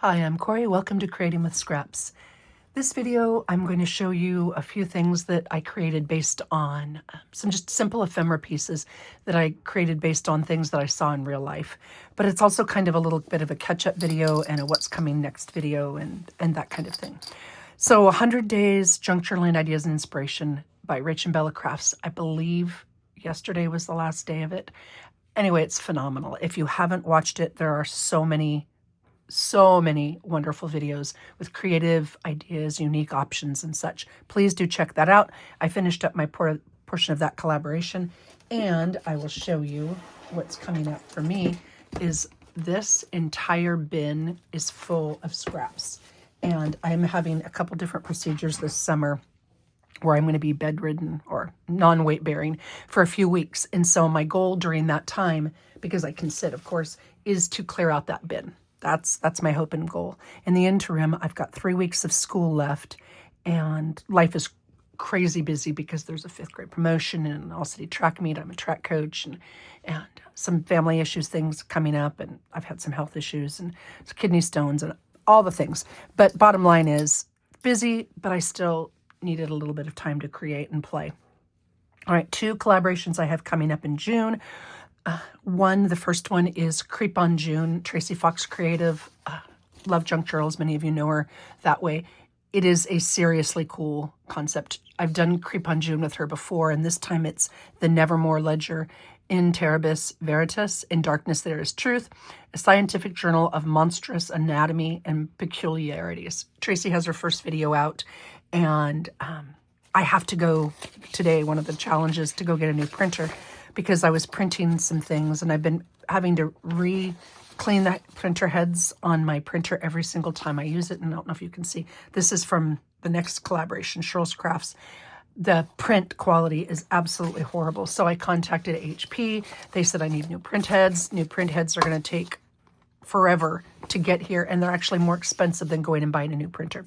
Hi, I'm Corey. Welcome to Creating with Scraps. This video, I'm going to show you a few things that I created based on some just simple ephemera pieces that I created based on things that I saw in real life. But it's also kind of a little bit of a catch-up video and a what's coming next video and that kind of thing. So 100 Days Junk Journaling Ideas and Inspiration by Rach Bella Crafts. I believe yesterday was the last day of it. Anyway, it's phenomenal. If you haven't watched it, there are so many wonderful videos with creative ideas, unique options and such. Please do check that out. I finished up my portion of that collaboration, and I will show you what's coming up for me is this entire bin is full of scraps. And I'm having a couple different procedures this summer where I'm going to be bedridden or non-weight bearing for a few weeks. And so my goal during that time, because I can sit, of course, is to clear out that bin. That's my hope and goal. In the interim, I've got 3 weeks of school left, and life is crazy busy because there's a 5th grade promotion and an all-city track meet. I'm a track coach, and some family issues, things coming up, and I've had some health issues and kidney stones and all the things. But bottom line is busy, but I still needed a little bit of time to create and play. All right, 2 collaborations I have coming up in June. The first one is Creep on June, Tracy Fox Creative. Love junk journals. Many of you know her that way. It is a seriously cool concept. I've done Creep on June with her before, and this time it's the Nevermore Ledger, In Terribus Veritas, In Darkness There Is Truth, a scientific journal of monstrous anatomy and peculiarities. Tracy has her first video out, and I have to go today, one of the challenges, to go get a new printer, because I was printing some things and I've been having to clean the printer heads on my printer every single time I use it. And I don't know if you can see, this is from the next collaboration, Cheryl's Crafts. The print quality is absolutely horrible. So I contacted HP. They said I need new print heads. New print heads are going to take forever to get here, and they're actually more expensive than going and buying a new printer.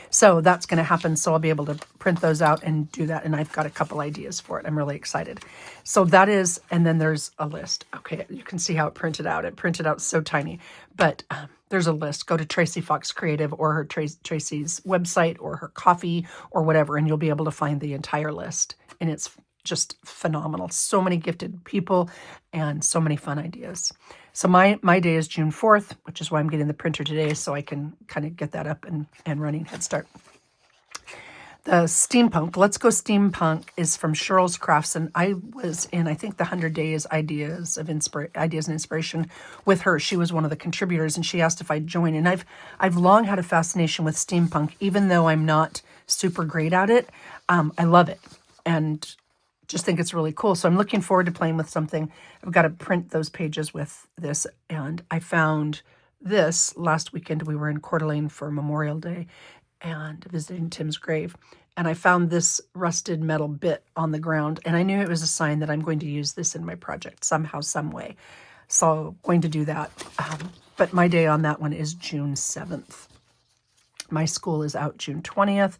So that's going to happen. So I'll be able to print those out and do that. And I've got a couple ideas for it. I'm really excited. So that is, and then there's a list. Okay, you can see how it printed out. It printed out so tiny, but there's a list. Go to Tracy Fox Creative or her Tracy's website or her coffee or whatever, and you'll be able to find the entire list. And it's just phenomenal. So many gifted people and so many fun ideas. So my day is June 4th, which is why I'm getting the printer today, so I can kind of get that up and running, head start. The steampunk, Let's Go Steampunk, is from Cheryl's Crafts, and I was in, I think, the 100 Days Ideas and Inspiration with her. She was one of the contributors, and she asked if I'd join. And I've long had a fascination with steampunk, even though I'm not super great at it. I love it, and just think it's really cool. So I'm looking forward to playing with something. I've got to print those pages with this. And I found this last weekend. We were in Coeur d'Alene for Memorial Day and visiting Tim's grave. And I found this rusted metal bit on the ground. And I knew it was a sign that I'm going to use this in my project somehow, some way. So going to do that. But my day on that one is June 7th. My school is out June 20th.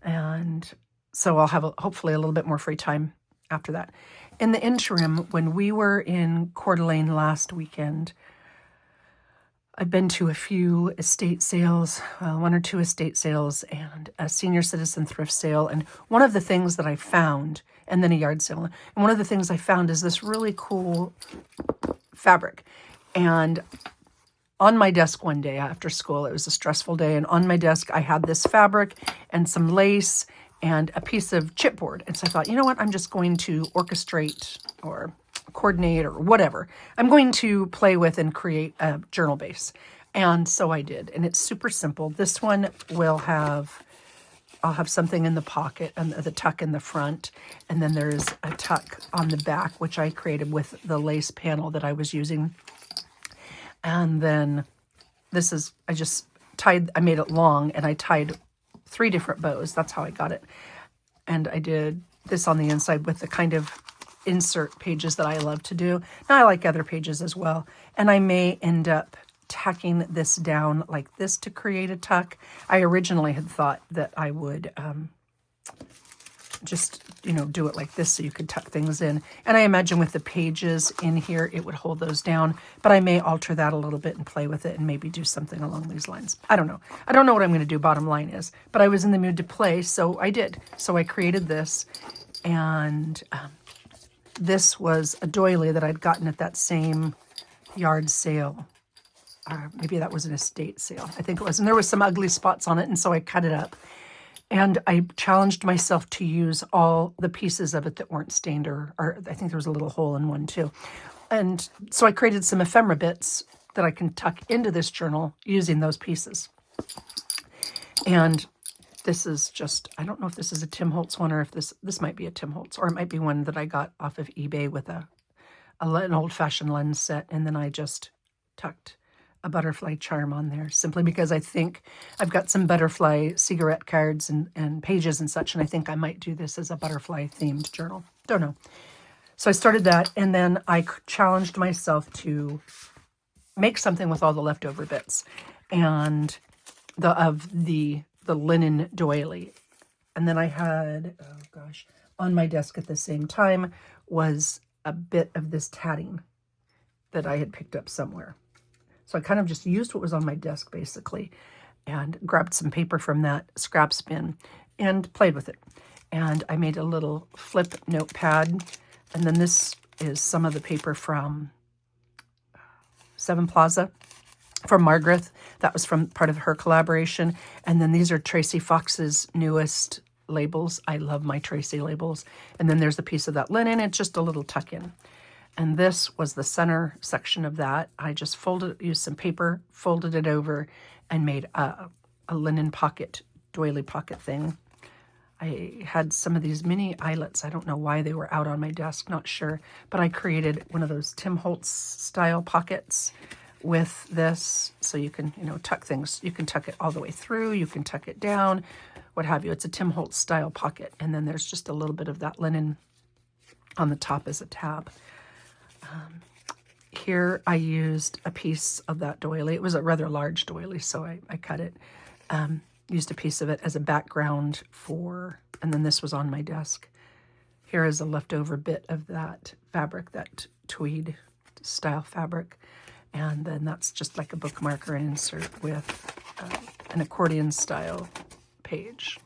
And so I'll have hopefully a little bit more free time after that. In the interim, when we were in Coeur d'Alene last weekend, I've been to a few estate sales, 1 or 2 estate sales and a senior citizen thrift sale. And one of the things that I found, and then a yard sale, and one of the things I found is this really cool fabric. And on my desk one day after school, it was a stressful day, and on my desk I had this fabric and some lace and a piece of chipboard. And so I thought, you know what, I'm just going to orchestrate or coordinate or whatever. I'm going to play with and create a journal base. And so I did. And it's super simple. This one will I'll have something in the pocket and the tuck in the front. And then there's a tuck on the back, which I created with the lace panel that I was using. And then this is, I made it long and I tied 3 different bows. That's how I got it. And I did this on the inside with the kind of insert pages that I love to do. Now I like other pages as well. And I may end up tacking this down like this to create a tuck. I originally had thought that I would just, you know, do it like this so you could tuck things in. And I imagine with the pages in here, it would hold those down, but I may alter that a little bit and play with it and maybe do something along these lines. I don't know. I don't know what I'm going to do, bottom line is, but I was in the mood to play, so I did. So I created this, and this was a doily that I'd gotten at that same yard sale. Or maybe that was an estate sale. I think it was. And there was some ugly spots on it, and so I cut it up. And I challenged myself to use all the pieces of it that weren't stained, or I think there was a little hole in one too. And so I created some ephemera bits that I can tuck into this journal using those pieces. And this is just, I don't know if this is a Tim Holtz one, or if this might be a Tim Holtz, or it might be one that I got off of eBay with an old-fashioned lens set, and then I just tucked a butterfly charm on there, simply because I think I've got some butterfly cigarette cards and pages and such, and I think I might do this as a butterfly-themed journal. Don't know. So I started that, and then I challenged myself to make something with all the leftover bits, and the linen doily. And then I had, oh gosh, on my desk at the same time was a bit of this tatting that I had picked up somewhere. So I kind of just used what was on my desk, basically, and grabbed some paper from that scraps bin and played with it. And I made a little flip notepad. And then this is some of the paper from Seven Plaza, from Margaret. That was from part of her collaboration. And then these are Tracy Fox's newest labels. I love my Tracy labels. And then there's a piece of that linen. It's just a little tuck in. And this was the center section of that. I just used some paper, folded it over, and made a linen pocket, doily pocket thing. I had some of these mini eyelets. I don't know why they were out on my desk, not sure. But I created one of those Tim Holtz style pockets with this. So you can, you know, tuck things. You can tuck it all the way through. You can tuck it down, what have you. It's a Tim Holtz style pocket. And then there's just a little bit of that linen on the top as a tab. Here I used a piece of that doily. It was a rather large doily, so I cut it. Used a piece of it as a background and then this was on my desk. Here is a leftover bit of that fabric, that tweed style fabric. And then that's just like a bookmark or an insert with an accordion style page.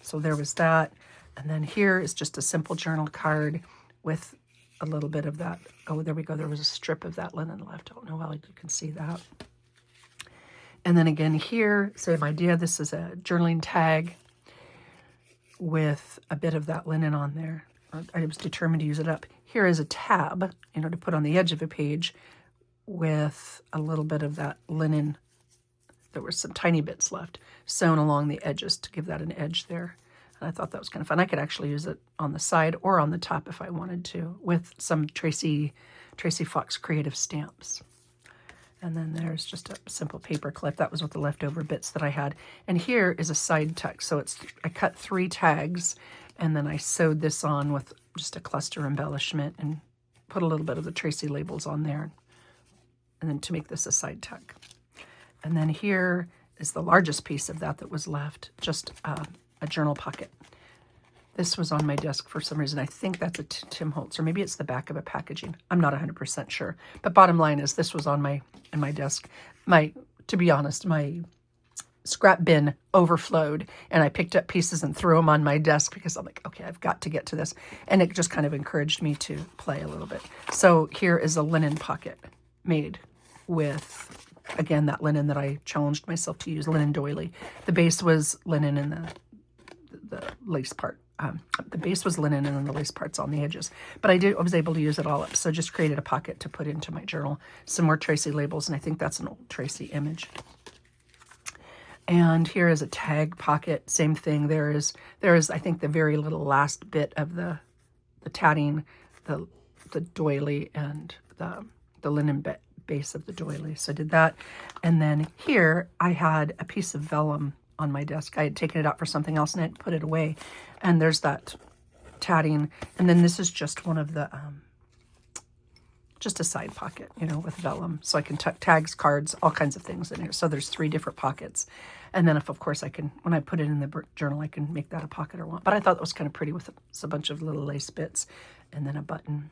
So there was that. And then here is just a simple journal card with a little bit of that. Oh, there we go. There was a strip of that linen left. I don't know how you can see that. And then again here, same idea. This is a journaling tag with a bit of that linen on there. I was determined to use it up. Here is a tab, you know, to put on the edge of a page with a little bit of that linen. There were some tiny bits left sewn along the edges to give that an edge there. And I thought that was kind of fun. I could actually use it on the side or on the top if I wanted to, with some Tracy Fox creative stamps. And then there's just a simple paper clip. That was with the leftover bits that I had. And here is a side tuck. So I cut 3 tags, and then I sewed this on with just a cluster embellishment and put a little bit of the Tracy labels on there. And then to make this a side tuck. And then here is the largest piece of that was left, just a journal pocket. This was on my desk for some reason. I think that's a Tim Holtz, or maybe it's the back of a packaging. I'm not 100% sure. But bottom line is this was in my desk. To be honest, my scrap bin overflowed, and I picked up pieces and threw them on my desk because I'm like, okay, I've got to get to this. And it just kind of encouraged me to play a little bit. So here is a linen pocket made with, again, that linen that I challenged myself to use, linen doily. The base was linen and the lace part. The base was linen and then the lace parts on the edges. But I was able to use it all up. So just created a pocket to put into my journal. Some more Tracy labels, and I think that's an old Tracy image. And here is a tag pocket. Same thing. There is I think the very little last bit of the tatting, the doily, and the linen base of the doily. So I did that. And then here I had a piece of vellum on my desk. I had taken it out for something else and I had put it away. And there's that tatting. And then this is just one of the just a side pocket, you know, with vellum. So I can tuck tags, cards, all kinds of things in here. So there's 3 different pockets. And then if, of course, I can, when I put it in the journal, I can make that a pocket I want. But I thought that was kind of pretty with a bunch of little lace bits and then a button.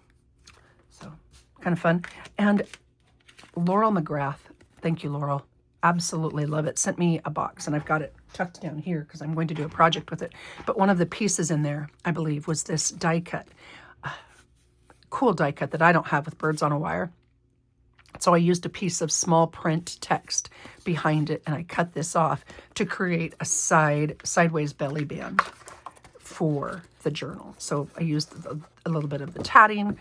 So kind of fun. And Laurel McGrath, thank you, Laurel. Absolutely love it. Sent me a box, and I've got it tucked down here because I'm going to do a project with it. But one of the pieces in there, I believe, was this die cut. Cool die cut that I don't have with birds on a wire. So I used a piece of small print text behind it, and I cut this off to create a sideways belly band for the journal. So I used a little bit of the tatting,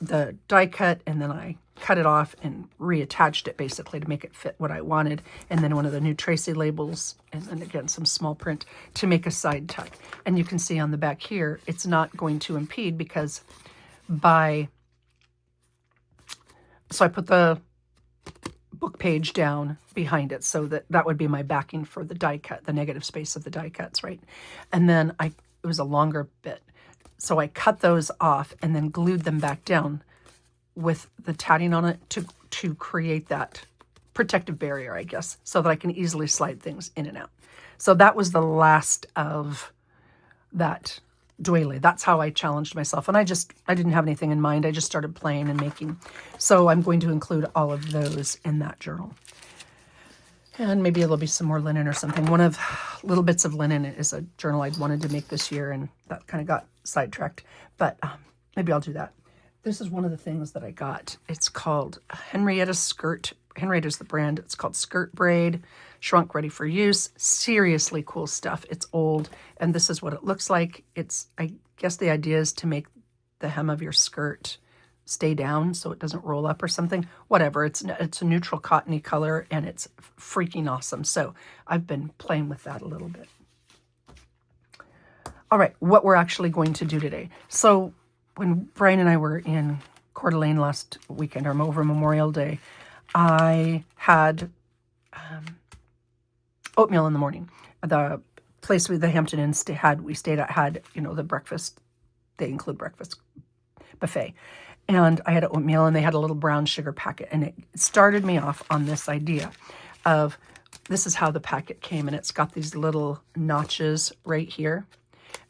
the die cut, and then I cut it off and reattached it basically to make it fit what I wanted. And then one of the new Tracy labels, and then again some small print to make a side tuck. And you can see on the back here, it's not going to impede because so I put the book page down behind it so that would be my backing for the die cut, the negative space of the die cuts, right? And then it was a longer bit. So I cut those off and then glued them back down with the tatting on it to create that protective barrier, I guess, so that I can easily slide things in and out. So that was the last of that doily. That's how I challenged myself. And I didn't have anything in mind. I just started playing and making. So I'm going to include all of those in that journal. And maybe there'll be some more linen or something. One of little bits of linen is a journal I'd wanted to make this year, and that kind of got sidetracked. But maybe I'll do that. This is one of the things that I got. It's called Henrietta's Skirt. Henrietta's the brand. It's called Skirt Braid, shrunk, ready for use. Seriously cool stuff. It's old, and this is what it looks like. I guess the idea is to make the hem of your skirt stay down so it doesn't roll up or something. Whatever. It's a neutral cottony color, and it's freaking awesome. So I've been playing with that a little bit. All right, what we're actually going to do today. So when Brian and I were in Coeur d'Alene last weekend, or over Memorial Day, I had oatmeal in the morning. The place the Hampton Inn we stayed at had, you know, the breakfast. They include breakfast buffet. And I had oatmeal, and they had a little brown sugar packet. And it started me off on this idea of, this is how the packet came. And it's got these little notches right here.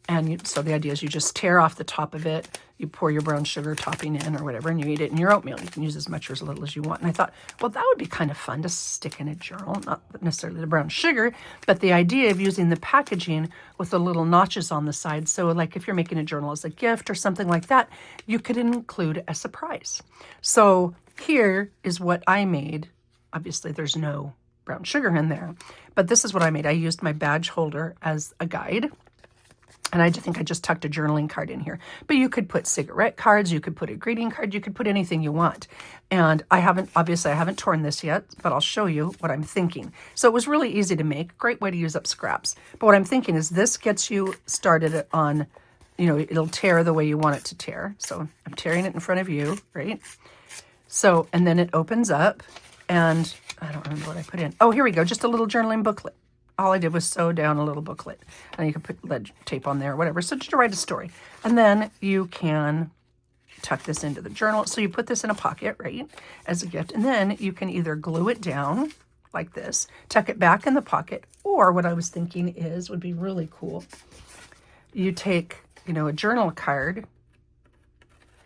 And so the idea is you just tear off the top of it, you pour your brown sugar topping in or whatever, and you eat it in your oatmeal. You can use as much or as little as you want. And I thought, well, that would be kind of fun to stick in a journal, not necessarily the brown sugar, but the idea of using the packaging with the little notches on the side. So like if you're making a journal as a gift or something like that, you could include a surprise. So here is what I made. Obviously, there's no brown sugar in there, but this is what I made. I used my badge holder as a guide. And I think I just tucked a journaling card in here. But you could put cigarette cards, you could put a greeting card, you could put anything you want. And I haven't torn this yet, but I'll show you what I'm thinking. So it was really easy to make. Great way to use up scraps. But what I'm thinking is this gets you started on, you know, it'll tear the way you want it to tear. So I'm tearing it in front of you, right? So, and then it opens up, and I don't remember what I put in. Oh, here we go. Just a little journaling booklet. All I did was sew down a little booklet, and you can put lead tape on there or whatever. So just to write a story. And then you can tuck this into the journal. So you put this in a pocket, right, as a gift. And then you can either glue it down like this, tuck it back in the pocket, or what I was thinking would be really cool. You take, you know, a journal card,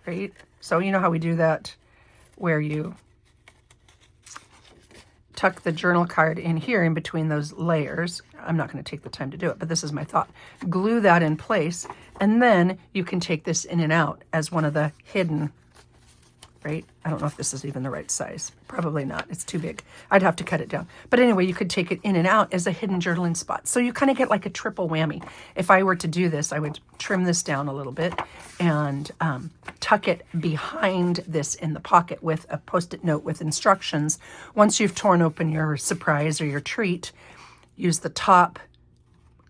right? So you know how we do that, where you tuck the journal card in here in between those layers. I'm not going to take the time to do it, but this is my thought. Glue that in place, and then you can take this in and out as one of the hidden, right? I don't know if this is even the right size. Probably not. It's too big. I'd have to cut it down. But anyway, you could take it in and out as a hidden journaling spot. So you kind of get like a triple whammy. If I were to do this, I would trim this down a little bit and tuck it behind this in the pocket with a Post-it note with instructions. Once you've torn open your surprise or your treat, use the top,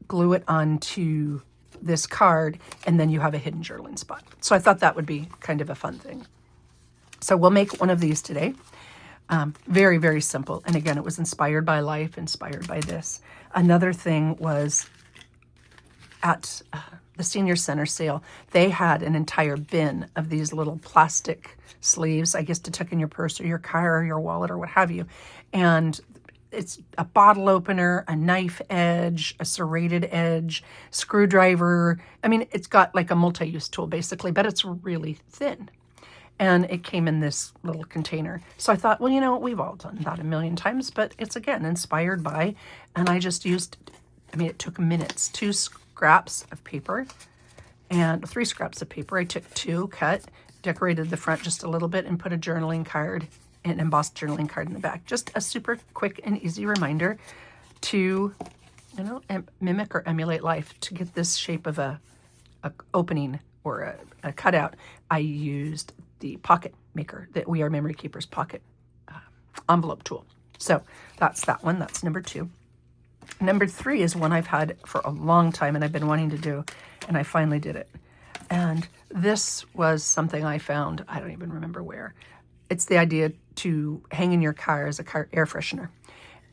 glue it onto this card, and then you have a hidden journaling spot. So I thought that would be kind of a fun thing. So we'll make one of these today. Very, very simple. And again, it was inspired by life, inspired by this. Another thing was at the senior center sale, they had an entire bin of these little plastic sleeves, I guess to tuck in your purse or your car or your wallet or what have you. And it's a bottle opener, a knife edge, a serrated edge, screwdriver. I mean, it's got like a multi-use tool basically, but it's really thin. And it came in this little container. So I thought, well, you know, we've all done that a million times, but it's again inspired by, and I just used, I mean, it took minutes, 2 scraps of paper and 3 scraps of paper. I took 2, cut, decorated the front just a little bit and put a journaling card, an embossed journaling card in the back. Just a super quick and easy reminder to, you know, mimic or emulate life. To get this shape of a opening or a cutout, I used the pocket maker, that We Are Memory Keepers pocket envelope tool. So that's that one. That's number 2. Number 3 is one I've had for a long time and I've been wanting to do, and I finally did it. And this was something I found, I don't even remember where. It's the idea to hang in your car as a car air freshener.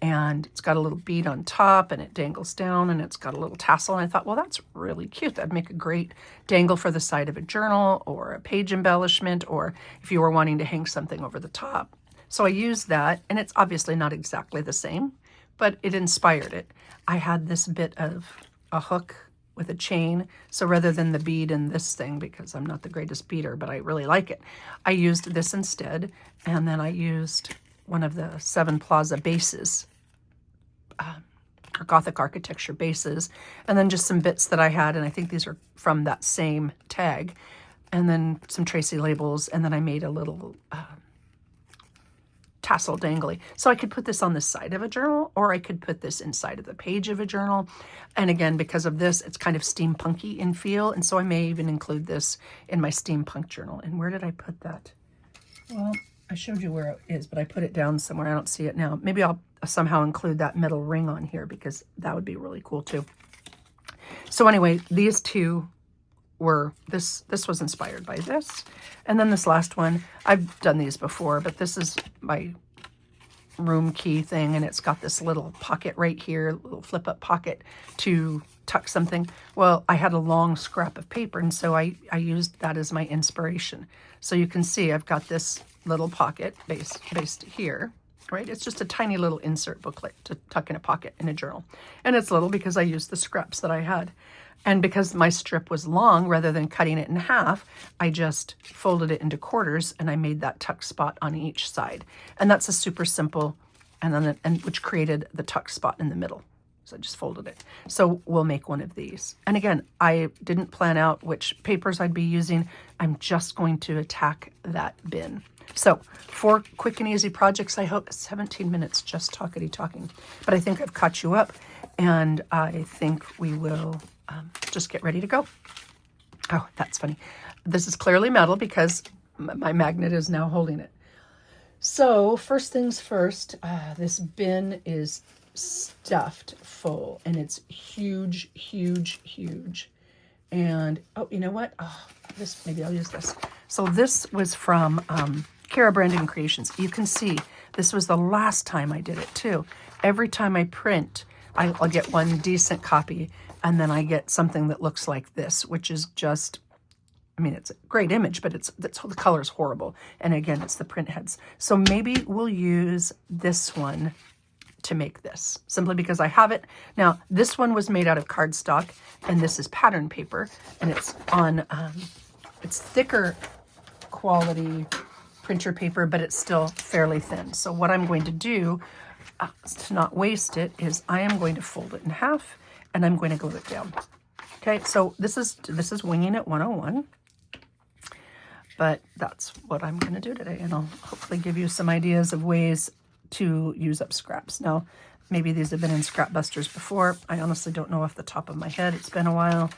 And it's got a little bead on top and it dangles down and it's got a little tassel. And I thought, well, that's really cute. That'd make a great dangle for the side of a journal or a page embellishment, or if you were wanting to hang something over the top. So I used that, and it's obviously not exactly the same, but it inspired it. I had this bit of a hook with a chain. So rather than the bead in this thing, because I'm not the greatest beader, but I really like it, I used this instead. And then I used one of the 7 Plaza bases, or Gothic architecture bases, and then just some bits that I had, and I think these are from that same tag, and then some Tracy labels, and then I made a little tassel dangly. So I could put this on the side of a journal, or I could put this inside of the page of a journal. And again, because of this, it's kind of steampunky in feel, and so I may even include this in my steampunk journal. And where did I put that? Well, I showed you where it is, but I put it down somewhere. I don't see it now. Maybe I'll somehow include that metal ring on here, because that would be really cool too. So anyway, these 2 were, this was inspired by this. And then this last one, I've done these before, but this is my room key thing, and it's got this little pocket right here, little flip up pocket to tuck something. Well, I had a long scrap of paper, and so I used that as my inspiration. So you can see I've got this little pocket based here, right? It's just a tiny little insert booklet to tuck in a pocket in a journal. And it's little because I used the scraps that I had. And because my strip was long, rather than cutting it in half, I just folded it into quarters and I made that tuck spot on each side. And that's a super simple, and which created the tuck spot in the middle. So I just folded it. So we'll make one of these. And again, I didn't plan out which papers I'd be using. I'm just going to attack that bin. So 4 quick and easy projects, I hope. 17 minutes just talking. But I think I've caught you up, and I think we will just get ready to go. Oh, that's funny. This is clearly metal because my magnet is now holding it. So first things first, this bin is stuffed full, and it's huge. And oh, you know what? Oh, this, maybe I'll use this. So this was from Kara Brandon Creations. You can see this was the last time I did it too. Every time I print, I'll get one decent copy, and then I get something that looks like this, which is just, I mean, it's a great image, but the color's horrible. And again, it's the print heads. So maybe we'll use this one to make this, simply because I have it. Now, this one was made out of cardstock, and this is pattern paper, and it's on, it's thicker quality printer paper, but it's still fairly thin. So what I'm going to do to not waste it is I am going to fold it in half, and I'm going to glue it down. Okay, so this is Winging It 101, but that's what I'm going to do today, and I'll hopefully give you some ideas of ways to use up scraps. Now, maybe these have been in Scrap Busters before. I honestly don't know off the top of my head. It's been a while,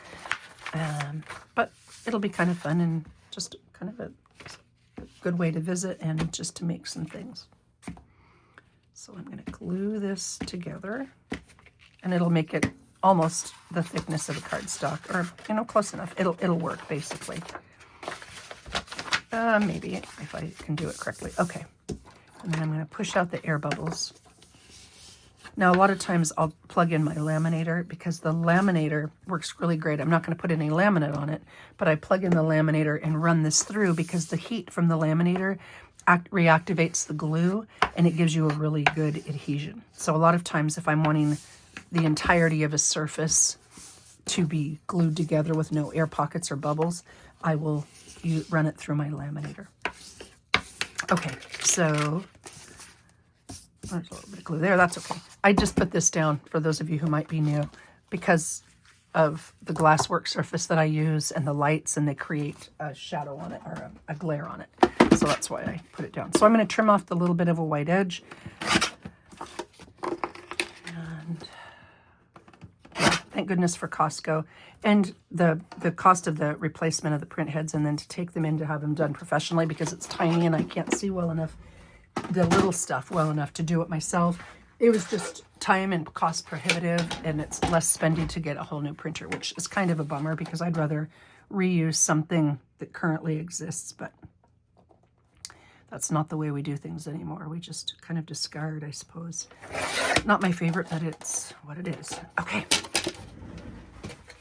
but it'll be kind of fun and just kind of a good way to visit and just to make some things. So I'm going to glue this together, and it'll make it almost the thickness of a cardstock, or, you know, close enough. It'll work, basically. Maybe, if I can do it correctly. Okay. And then I'm going to push out the air bubbles. Now, a lot of times I'll plug in my laminator because the laminator works really great. I'm not going to put any laminate on it, but I plug in the laminator and run this through because the heat from the laminator reactivates the glue and it gives you a really good adhesion. So a lot of times if I'm wanting the entirety of a surface to be glued together with no air pockets or bubbles, I will run it through my laminator. Okay, so there's a little bit of glue there. That's okay. I just put this down for those of you who might be new because of the glasswork surface that I use and the lights, and they create a shadow on it or a glare on it. So that's why I put it down. So I'm going to trim off the little bit of a white edge. And yeah, thank goodness for Costco. And the cost of the replacement of the print heads, and then to take them in to have them done professionally because it's tiny and I can't see well enough, the little stuff well enough to do it myself. It was just time and cost prohibitive, and it's less spendy to get a whole new printer, which is kind of a bummer because I'd rather reuse something that currently exists, but that's not the way we do things anymore. We just kind of discard, I suppose. Not my favorite, but it's what it is. Okay.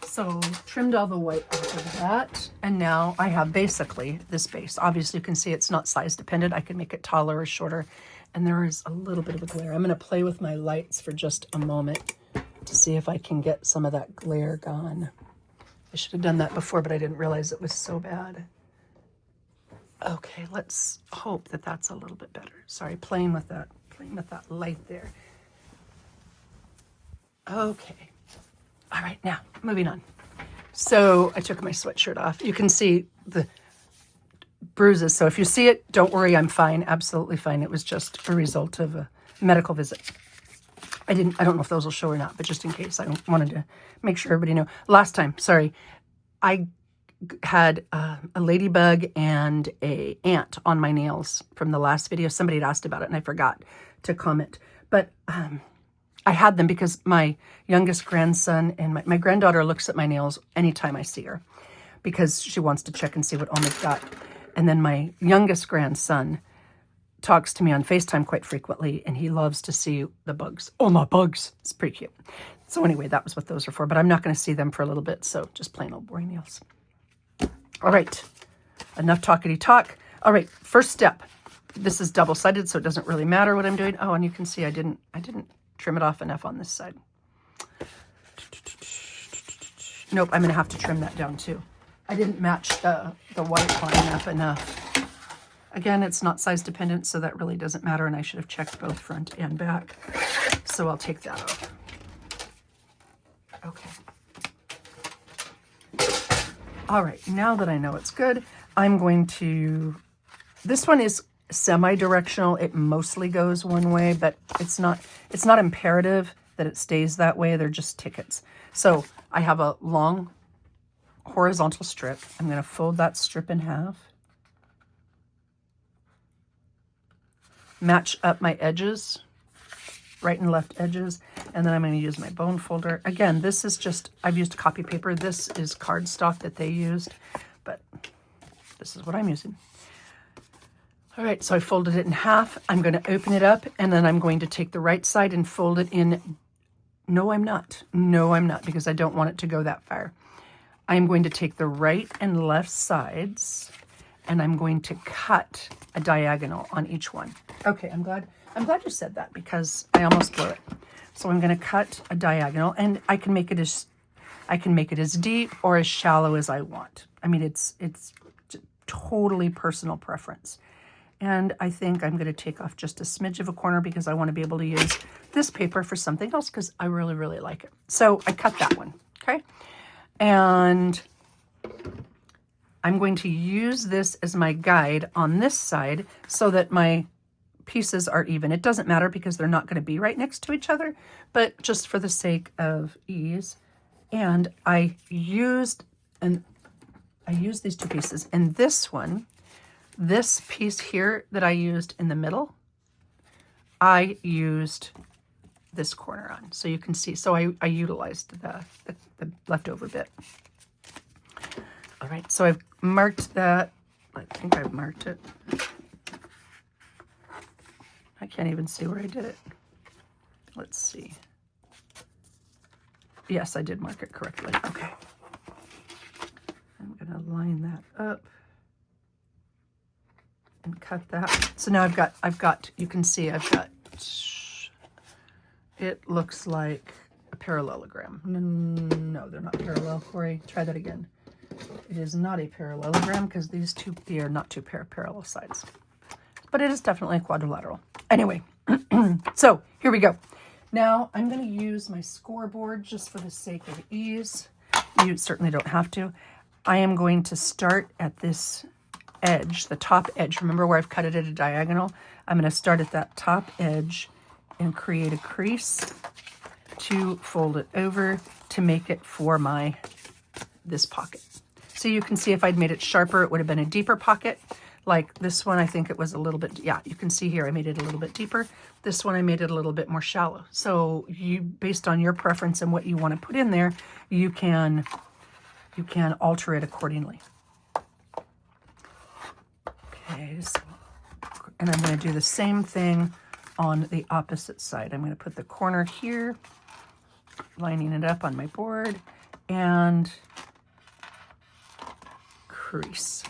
So trimmed all the white off of that, and now I have basically this base. Obviously you can see it's not size dependent. I can make it taller or shorter, and there is a little bit of a glare. I'm going to play with my lights for just a moment to see if I can get some of that glare gone. I should have done that before, but I didn't realize it was so bad. Okay, let's hope that that's a little bit better. Sorry, playing with that light there. Okay. All right, now, moving on. So I took my sweatshirt off. You can see the bruises. So if you see it, don't worry, I'm fine, absolutely fine. It was just a result of a medical visit. I don't know if those will show or not, but just in case, I wanted to make sure everybody knew. Last time, sorry, I had a ladybug and a ant on my nails from the last video. Somebody had asked about it and I forgot to comment. But I had them because my youngest grandson and my granddaughter looks at my nails anytime I see her because she wants to check and see what Oma's got. And then my youngest grandson talks to me on FaceTime quite frequently, and he loves to see the bugs. Oh, my bugs. It's pretty cute. So anyway, that was what those are for, but I'm not going to see them for a little bit, so just plain old boring nails. All right, enough talkity talk. All right, first step. This is double-sided, so it doesn't really matter what I'm doing. Oh, and you can see I didn't trim it off enough on this side. Nope, I'm going to have to trim that down too. I didn't match the white line up enough. Again, it's not size dependent, so that really doesn't matter, and I should have checked both front and back. So I'll take that off. Okay. All right, now that I know it's good, I'm going to, this one is semi-directional. It mostly goes one way, but it's not imperative that it stays that way. They're just tickets. So I have a long horizontal strip. I'm going to fold that strip in half. Match up my edges, right and left edges, and then I'm going to use my bone folder. Again, this is just, I've used copy paper. This is cardstock that they used, but this is what I'm using. All right, so I folded it in half. I'm going to open it up, and then I'm going to take the right side and fold it in. No, I'm not. No, I'm not, because I don't want it to go that far. I'm going to take the right and left sides, and I'm going to cut a diagonal on each one. Okay, I'm glad you said that because I almost blew it. So I'm going to cut a diagonal, and I can make it as deep or as shallow as I want. I mean, it's totally personal preference. And I think I'm going to take off just a smidge of a corner because I want to be able to use this paper for something else because I really, really like it. So I cut that one, okay? And I'm going to use this as my guide on this side so that my pieces are even. It doesn't matter because they're not going to be right next to each other, but just for the sake of ease. And I used these two pieces, and this piece here that I used in the middle, I used this corner on. So you can see, so I utilized the leftover bit. All right, so I've marked that. I think I've marked it. I can't even see where I did it. let's see. Yes, I did mark it correctly. Okay. I'm going to line that up and cut that. So now I've got, you can see I've got, it looks like a parallelogram. No, they're not parallel, Corey. Try that again. It is not a parallelogram because these two are not two parallel sides. But it is definitely a quadrilateral. Anyway, so here we go. Now I'm going to use my scoreboard just for the sake of ease. You certainly don't have to. I am going to start at this edge, the top edge. Remember where I've cut it at a diagonal? I'm going to start at that top edge and create a crease to fold it over to make it for this pocket. So you can see if I'd made it sharper, it would have been a deeper pocket. Like this one, I think it was a little bit, yeah, you can see here I made it a little bit deeper. This one I made it a little bit more shallow. So you, based on your preference and what you want to put in there, you can alter it accordingly. Okay, so, and I'm going to do the same thing on the opposite side. I'm going to put the corner here, lining it up on my board, and crease.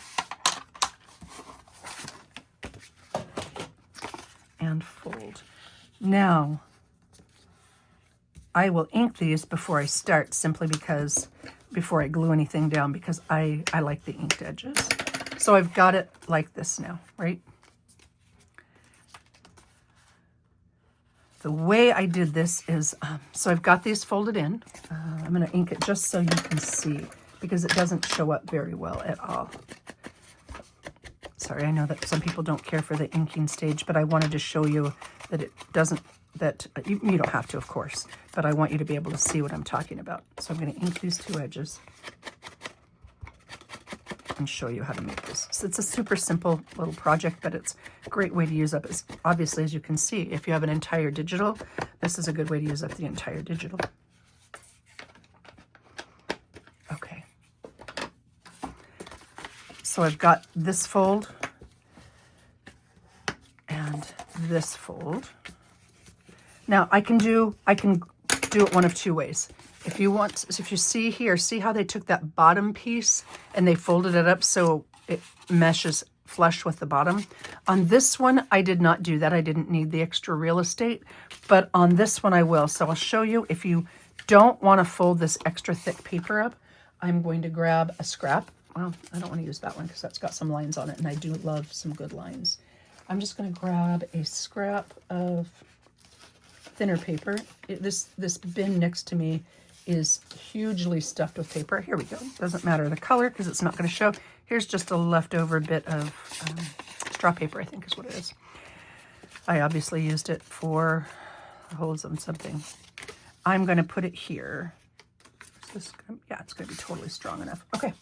And fold. Now, I will ink these before I start, simply because, before I glue anything down, because I like the inked edges. So I've got it like this now, right? The way I did this is, so I've got these folded in. I'm going to ink it just so you can see, because it doesn't show up very well at all. Sorry, I know that some people don't care for the inking stage, but I wanted to show you that it doesn't, that you don't have to, of course, but I want you to be able to see what I'm talking about. So I'm going to ink these two edges and show you how to make this. So it's a super simple little project, but it's a great way to use up, obviously, as you can see, if you have an entire digital, this is a good way to use up the entire digital. Okay. So I've got this fold and this fold. Now I can do it one of two ways. If you want, if you see here, see how they took that bottom piece and they folded it up so it meshes flush with the bottom. On this one, I did not do that. I didn't need the extra real estate, but on this one I will. So I'll show you. If you don't want to fold this extra thick paper up, I'm going to grab a scrap. Well, I don't want to use that one because that's got some lines on it, and I do love some good lines. I'm just going to grab a scrap of thinner paper. This bin next to me is hugely stuffed with paper. Here we go. Doesn't matter the color because it's not going to show. Here's just a leftover bit of straw paper, I think is what it is. I obviously used it for holes on something. I'm going to put it here. Yeah, it's going to be totally strong enough. Okay.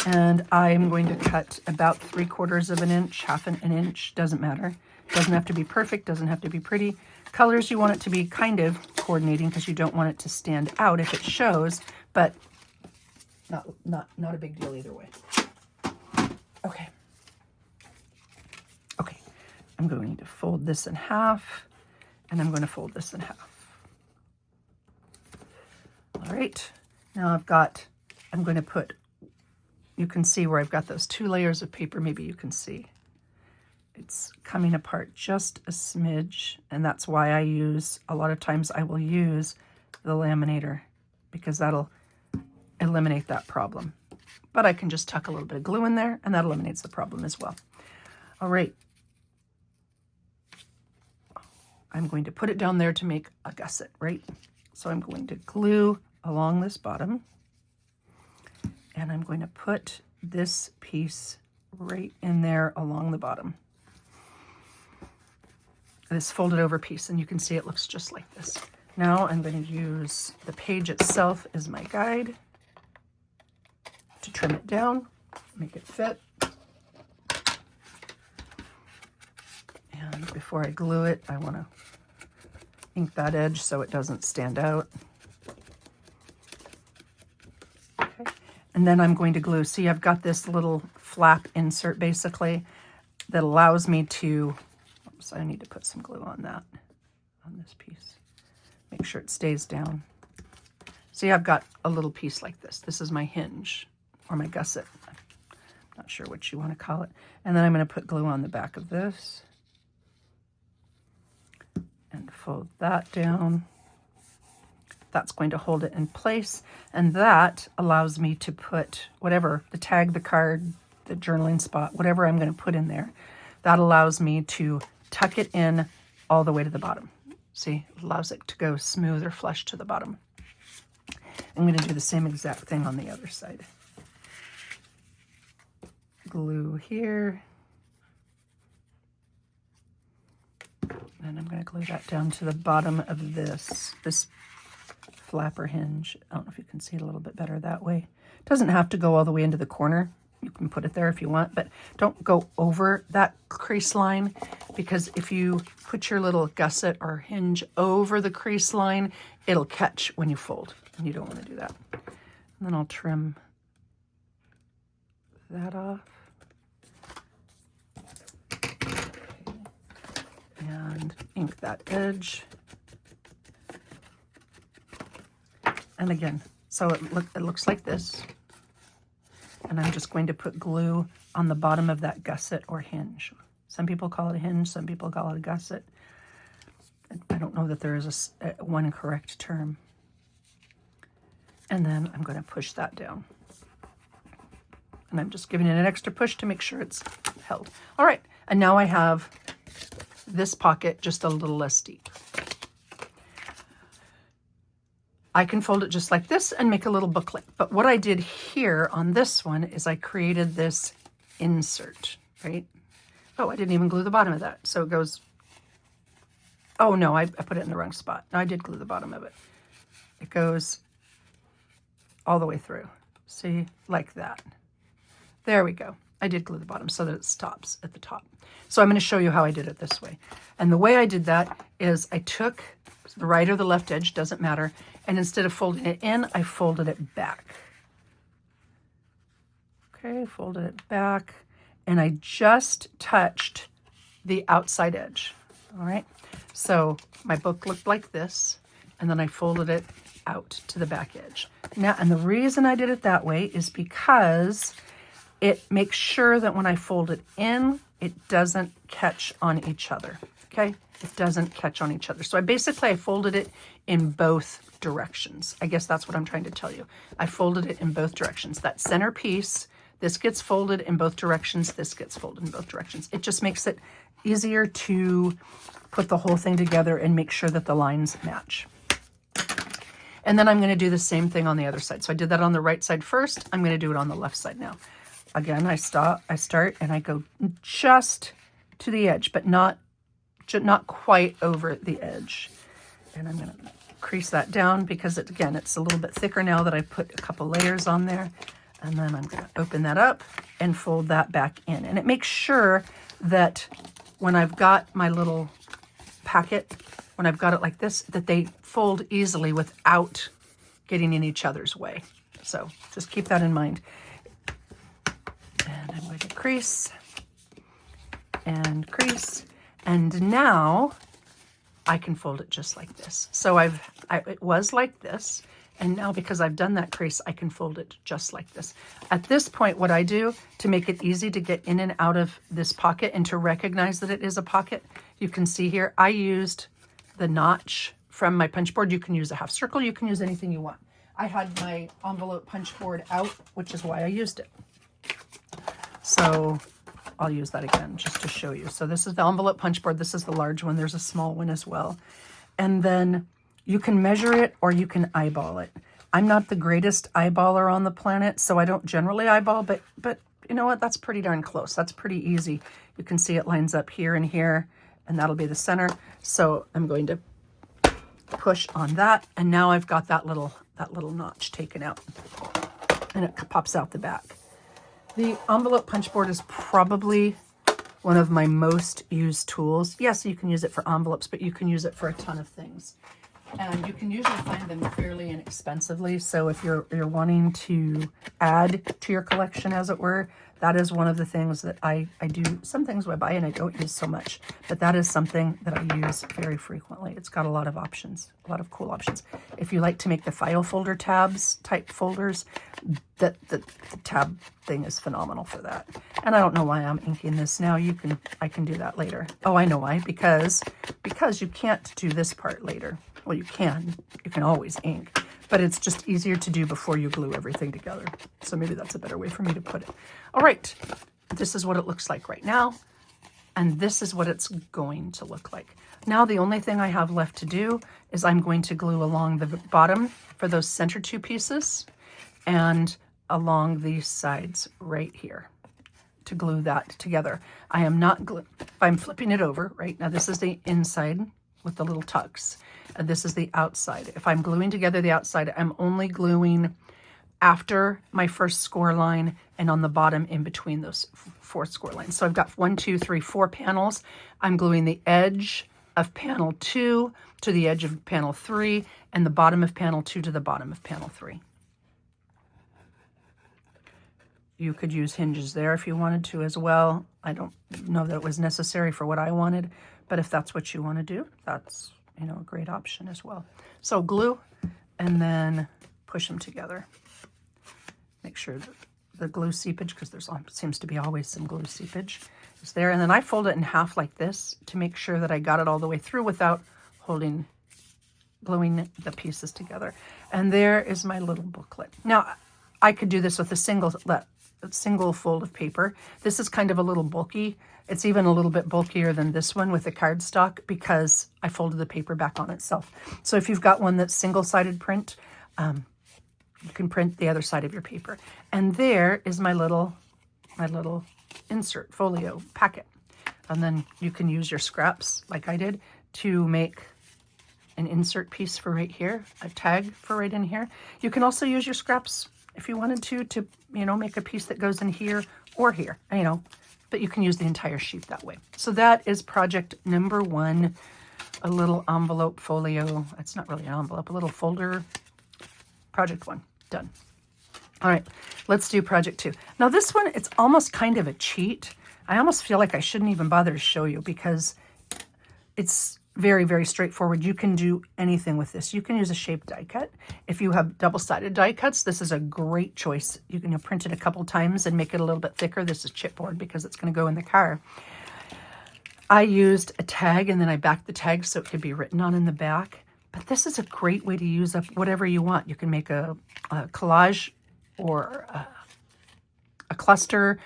And I'm going to cut about 3/4 of an inch, half an inch, doesn't matter. Doesn't have to be perfect, doesn't have to be pretty. Colors, you want it to be kind of coordinating because you don't want it to stand out if it shows, but not a big deal either way. Okay. Okay, I'm going to fold this in half, and I'm going to fold this in half. All right, now I'm going to put, you can see where I've got those 2 layers of paper, maybe you can see. It's coming apart just a smidge, and that's why a lot of times I will use the laminator, because that'll eliminate that problem. But I can just tuck a little bit of glue in there, and that eliminates the problem as well. All right. I'm going to put it down there to make a gusset, right? So I'm going to glue along this bottom, and I'm going to put this piece right in there along the bottom. This folded over piece, and you can see it looks just like this. Now I'm going to use the page itself as my guide to trim it down, make it fit. And before I glue it, I want to ink that edge so it doesn't stand out. Okay. And then I'm going to glue. See, I've got this little flap insert basically that allows me to, oops, I need to put some glue on that. on this piece. Make sure it stays down. See, I've got a little piece like this. This is my hinge or my gusset. I'm not sure what you want to call it. And then I'm going to put glue on the back of this and fold that down. That's going to hold it in place. And that allows me to put whatever, the tag, the card, the journaling spot, whatever I'm going to put in there. That allows me to tuck it in all the way to the bottom. See, it allows it to go smooth or flush to the bottom. I'm going to do the same exact thing on the other side. Glue here. And I'm going to glue that down to the bottom of this flapper hinge. I don't know if you can see it a little bit better that way. It doesn't have to go all the way into the corner. You can put it there if you want, but don't go over that crease line, because if you put your little gusset or hinge over the crease line, it'll catch when you fold, and you don't want to do that. And then I'll trim that off. And ink that edge. And again, so it looks like this. And I'm just going to put glue on the bottom of that gusset or hinge. Some people call it a hinge, some people call it a gusset. I don't know that there is one correct term. And then I'm going to push that down. And I'm just giving it an extra push to make sure it's held. All right, and now I have this pocket just a little less deep. I can fold it just like this and make a little booklet. But what I did here on this one is I created this insert, right? Oh, I didn't even glue the bottom of that. So it goes, oh no, I put it in the wrong spot. No, I did glue the bottom of it. It goes all the way through. See, like that. There we go. I did glue the bottom so that it stops at the top. So I'm going to show you how I did it this way. And the way I did that is I took the right or the left edge, doesn't matter, and instead of folding it in, I folded it back. Okay, folded it back, and I just touched the outside edge. All right, so my book looked like this, and then I folded it out to the back edge. Now, and the reason I did it that way is because it makes sure that when I fold it in, it doesn't catch on each other, okay? It doesn't catch on each other. So I folded it in both directions. I guess that's what I'm trying to tell you. I folded it in both directions. That center piece, this gets folded in both directions, this gets folded in both directions. It just makes it easier to put the whole thing together and make sure that the lines match. And then I'm going to do the same thing on the other side. So I did that on the right side first. I'm going to do it on the left side now. Again, I start and I go just to the edge, but not quite over the edge. And I'm going to crease that down because it's a little bit thicker now that I put a couple layers on there. And then I'm going to open that up and fold that back in. And it makes sure that when I've got my little packet, when I've got it like this, that they fold easily without getting in each other's way. So just keep that in mind. And I'm going to crease and crease. And now I can fold it just like this. So it was like this. And now because I've done that crease, I can fold it just like this. At this point, what I do to make it easy to get in and out of this pocket and to recognize that it is a pocket, you can see here, I used the notch from my punch board. You can use a half circle. You can use anything you want. I had my envelope punch board out, which is why I used it. So I'll use that again just to show you. So this is the envelope punch board. This is the large one. There's a small one as well. And then you can measure it or you can eyeball it. I'm not the greatest eyeballer on the planet, so I don't generally eyeball, but you know what? That's pretty darn close. That's pretty easy. You can see it lines up here and here, and that'll be the center. So I'm going to push on that, and now I've got that little notch taken out, and it pops out the back. The envelope punch board is probably one of my most used tools. Yes, you can use it for envelopes, but you can use it for a ton of things. And you can usually find them fairly inexpensively. So if you're wanting to add to your collection, as it were, That is one of the things that I do. Some things I buy and I don't use so much, but that is something that I use very frequently. It's got a lot of options, a lot of cool options. If you like to make the file folder tabs type folders, the tab thing is phenomenal for that. And I don't know why I'm inking this now. I can do that later. Oh, I know why. Because you can't do this part later. Well, you can always ink, but it's just easier to do before you glue everything together. So maybe that's a better way for me to put it. All right, this is what it looks like right now, and this is what it's going to look like. Now the only thing I have left to do is I'm going to glue along the bottom for those center two pieces and along these sides right here to glue that together. I am not I'm flipping it over, right? Now this is the inside with the little tucks. And this is the outside. If I'm gluing together the outside, I'm only gluing after my first score line and on the bottom in between those 4 score lines. So I've got 1, 2, 3, 4 panels. I'm gluing the edge of panel 2 to the edge of panel 3 and the bottom of panel 2 to the bottom of panel 3. You could use hinges there if you wanted to as well. I don't know that it was necessary for what I wanted, but if that's what you want to do, that's, you know, a great option as well. So glue and then push them together. Make sure that the glue seepage, because there seems to be always some glue seepage, is there. And then I fold it in half like this to make sure that I got it all the way through without gluing the pieces together. And there is my little booklet. Now, I could do this with a single fold of paper. This is kind of a little bulky. It's even a little bit bulkier than this one with the cardstock because I folded the paper back on itself. So if you've got one that's single-sided print, you can print the other side of your paper. And there is my little insert folio packet. And then you can use your scraps like I did to make an insert piece for right here, a tag for right in here. You can also use your scraps if you wanted to, you know, make a piece that goes in here or here, you know, but you can use the entire sheet that way. So that is project number 1, a little envelope folio. It's not really an envelope, a little folder. Project 1, done. All right, let's do project 2. Now this one, it's almost kind of a cheat. I almost feel like I shouldn't even bother to show you because it's very, very straightforward. You can do anything with this. You can use a shaped die cut. If you have double-sided die cuts, this is a great choice. You can print it a couple times and make it a little bit thicker. This is chipboard because it's going to go in the car. I used a tag and then I backed the tag so it could be written on in the back. But this is a great way to use up whatever you want. You can make a collage or a cluster.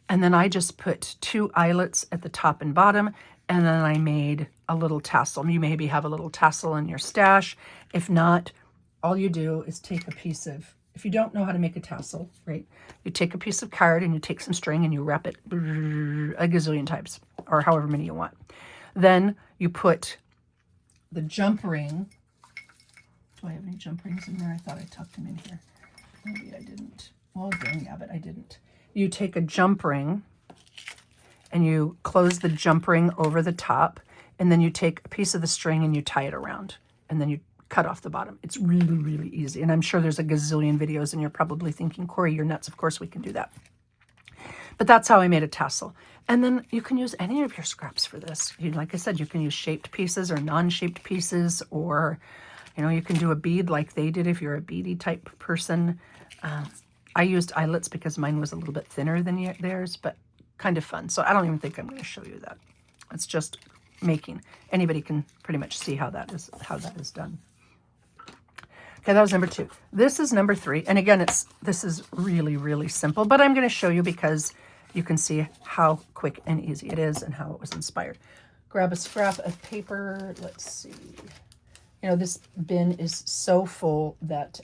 And then I just put 2 eyelets at the top and bottom. And then I made a little tassel. You maybe have a little tassel in your stash. If not, all you do is take a piece of, if you don't know how to make a tassel, right? You take a piece of card and you take some string and you wrap it a gazillion times or however many you want. Then you put the jump ring. Do I have any jump rings in there? I thought I tucked them in here. Maybe I didn't. Oh, dang nabbit, I didn't. You take a jump ring and you close the jump ring over the top, and then you take a piece of the string and you tie it around, and then you cut off the bottom. It's really, really easy. And I'm sure there's a gazillion videos and you're probably thinking, Corey, you're nuts. Of course we can do that. But that's how I made a tassel. And then you can use any of your scraps for this. Like I said, you can use shaped pieces or non-shaped pieces, or, you know, you can do a bead like they did if you're a beady type person. I used eyelets because mine was a little bit thinner than theirs, but kind of fun. So I don't even think I'm going to show you that. It's just making. Anybody can pretty much see how that is done. Okay, that was number 2. This is number 3. And again, this is really, really simple, but I'm going to show you because you can see how quick and easy it is and how it was inspired. Grab a scrap of paper. Let's see. You know, this bin is so full that,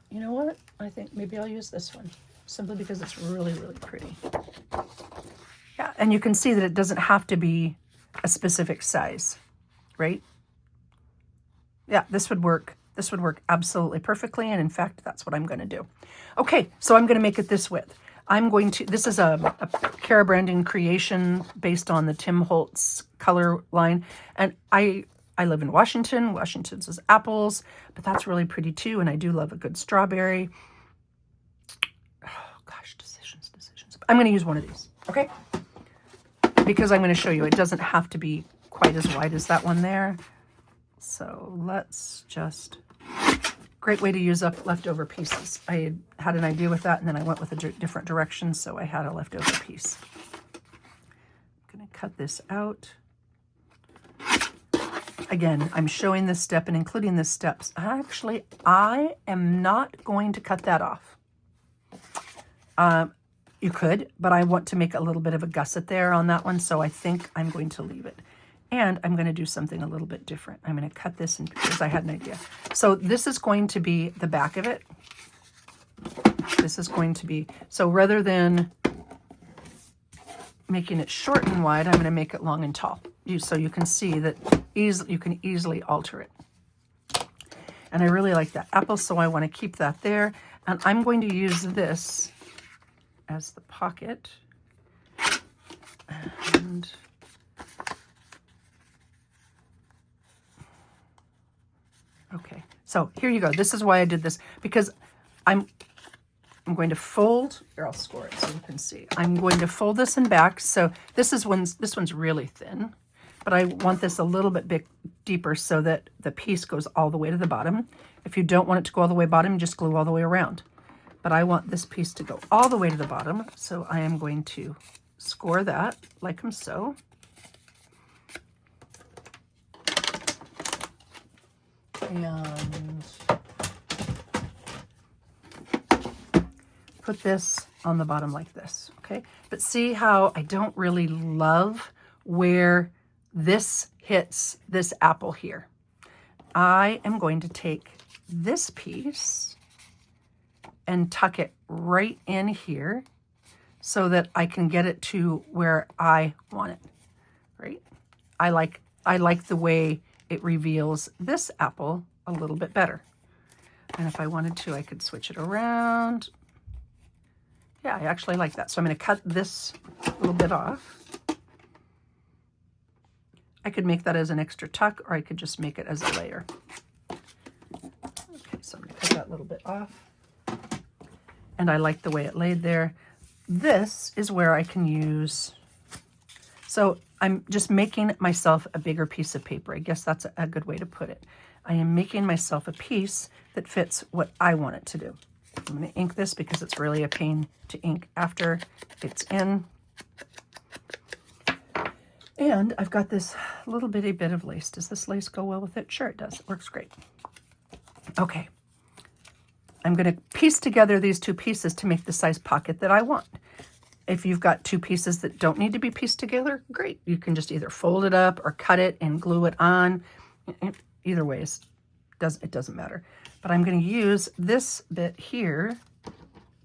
you know what? I think maybe I'll use this one simply because it's really, really pretty. Yeah, and you can see that it doesn't have to be a specific size, right? Yeah, this would work. This would work absolutely perfectly. And in fact, that's what I'm going to do. Okay, so I'm going to make it this width. This is a Cara Branding creation based on the Tim Holtz color line. And I live in Washington. Washington's is apples, but that's really pretty too. And I do love a good strawberry. gosh, decisions. I'm going to use one of these, okay? Because I'm going to show you it doesn't have to be quite as wide as that one there. So let's just, great way to use up leftover pieces. I had an idea with that, and then I went with a different direction, so I had a leftover piece. I'm going to cut this out. Again, I'm showing this step and including the steps. Actually, I am not going to cut that off. You could, but I want to make a little bit of a gusset there on that one, so I think I'm going to leave it. And I'm going to do something a little bit different. I'm going to cut this in because I had an idea. So this is going to be the back of it. This is going to be, so rather than making it short and wide, I'm going to make it long and tall. So you can see that you can easily alter it. And I really like that apple, so I want to keep that there. And I'm going to use this as the pocket. And okay, so here you go. This is why I did this, because I'm going to fold, here I'll score it so you can see. I'm going to fold this in back. So this one's really thin, but I want this a little bit deeper so that the piece goes all the way to the bottom. If you don't want it to go all the way bottom, just glue all the way around. But I want this piece to go all the way to the bottom, so I am going to score that like so. And put this on the bottom like this, okay? But see how I don't really love where this hits this apple here. I am going to take this piece and tuck it right in here so that I can get it to where I want it, right? I like the way it reveals this apple a little bit better. And if I wanted to, I could switch it around. Yeah, I actually like that. So I'm going to cut this little bit off. I could make that as an extra tuck, or I could just make it as a layer. Okay, so I'm going to cut that little bit off. And I like the way it laid there. This is where I can use, so I'm just making myself a bigger piece of paper. I guess that's a good way to put it. I am making myself a piece that fits what I want it to do. I'm going to ink this because it's really a pain to ink after it's in. And I've got this little bitty bit of lace. Does this lace go well with it? Sure it does. It works great. Okay. I'm going to piece together these two pieces to make the size pocket that I want. If you've got two pieces that don't need to be pieced together, great. You can just either fold it up or cut it and glue it on. Either way, it doesn't matter. But I'm going to use this bit here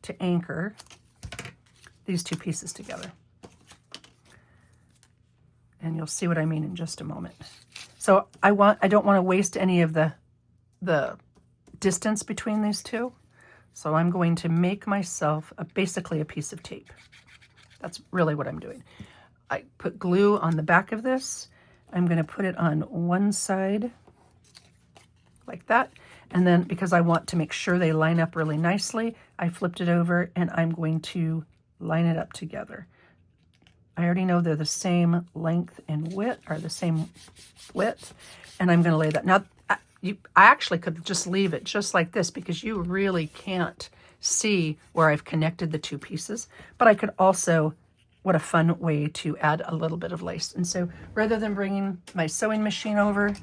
to anchor these two pieces together. And you'll see what I mean in just a moment. So I don't want to waste any of the distance between these two. So I'm going to make myself basically a piece of tape. That's really what I'm doing. I put glue on the back of this. I'm going to put it on one side like that. And then because I want to make sure they line up really nicely, I flipped it over and I'm going to line it up together. I already know they're the same length and width, or the same width, and I'm going to lay that. Now, I actually could just leave it just like this because you really can't see where I've connected the two pieces, but I could also, what a fun way to add a little bit of lace. And so rather than bringing my sewing machine over,